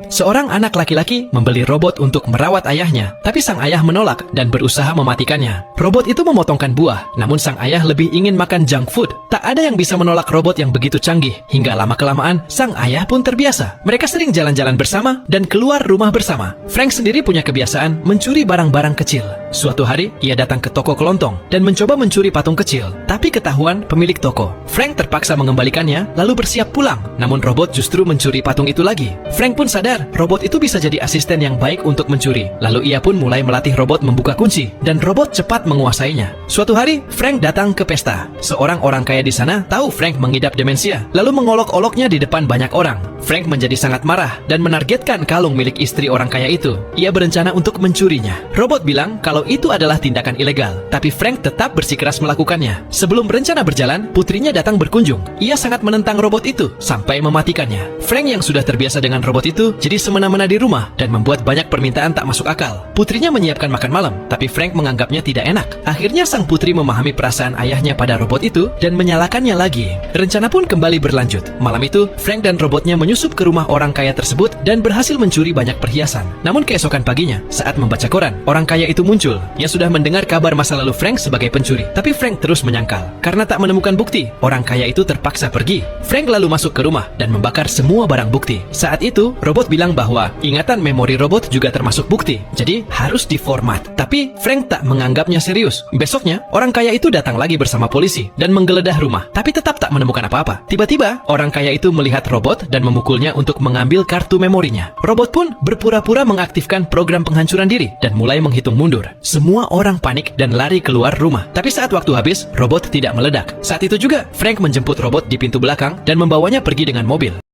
Seorang anak laki-laki membeli robot untuk merawat ayahnya, tapi sang ayah menolak dan berusaha mematikannya. Robot itu memotongkan buah, namun sang ayah lebih ingin makan junk food. Tak ada yang bisa menolak robot yang begitu canggih, hingga lama-kelamaan sang ayah pun terbiasa. Mereka sering jalan-jalan bersama dan keluar rumah bersama. Frank sendiri punya kebiasaan mencuri barang-barang kecil. Suatu hari, ia datang ke toko kelontong dan mencoba mencuri patung kecil, tapi ketahuan pemilik toko. Frank terpaksa mengembalikannya, lalu bersiap pulang. Namun robot justru mencuri patung itu lagi. Frank pun sadar robot itu bisa jadi asisten yang baik untuk mencuri. Lalu ia pun mulai melatih robot membuka kunci, dan robot cepat menguasainya. Suatu hari, Frank datang ke pesta. Seorang orang kaya di sana tahu Frank mengidap demensia, lalu mengolok-oloknya di depan banyak orang. Frank menjadi sangat marah dan menargetkan kalung milik istri orang kaya itu. Ia berencana untuk mencurinya. Robot bilang kalau itu adalah tindakan ilegal, tapi Frank tetap bersikeras melakukannya. Sebelum rencana berjalan, putrinya datang berkunjung. Ia sangat menentang robot itu sampai mematikannya. Frank yang sudah terbiasa dengan robot itu jadi semena-mena di rumah dan membuat banyak permintaan tak masuk akal. Putrinya menyiapkan makan malam, tapi Frank menganggapnya tidak enak. Akhirnya sang putri memahami perasaan ayahnya pada robot itu dan menyalakannya lagi. Rencana pun kembali berlanjut. Malam itu, Frank dan robotnya menyusup ke rumah orang kaya tersebut dan berhasil mencuri banyak perhiasan. Namun keesokan paginya, saat membaca koran, orang kaya itu muncul. Ia sudah mendengar kabar masa lalu Frank sebagai pencuri, tapi Frank terus menyangkal. Karena tak menemukan bukti, orang kaya itu terpaksa pergi. Frank lalu masuk ke rumah dan membakar semua barang bukti. Saat itu, robot bilang bahwa ingatan memori robot juga termasuk bukti, jadi harus diformat. Tapi Frank tak menganggapnya serius. Besoknya, orang kaya itu datang lagi bersama polisi dan menggeledah rumah, tapi tetap tak menemukan apa-apa. Tiba-tiba, orang kaya itu melihat robot dan memukulnya untuk mengambil kartu memorinya. Robot pun berpura-pura mengaktifkan program penghancuran diri dan mulai menghitung mundur. Semua orang panik dan lari keluar rumah. Tapi saat waktu habis, robot tidak meledak. Saat itu juga, Frank menjemput robot di pintu belakang dan membawanya pergi dengan mobil.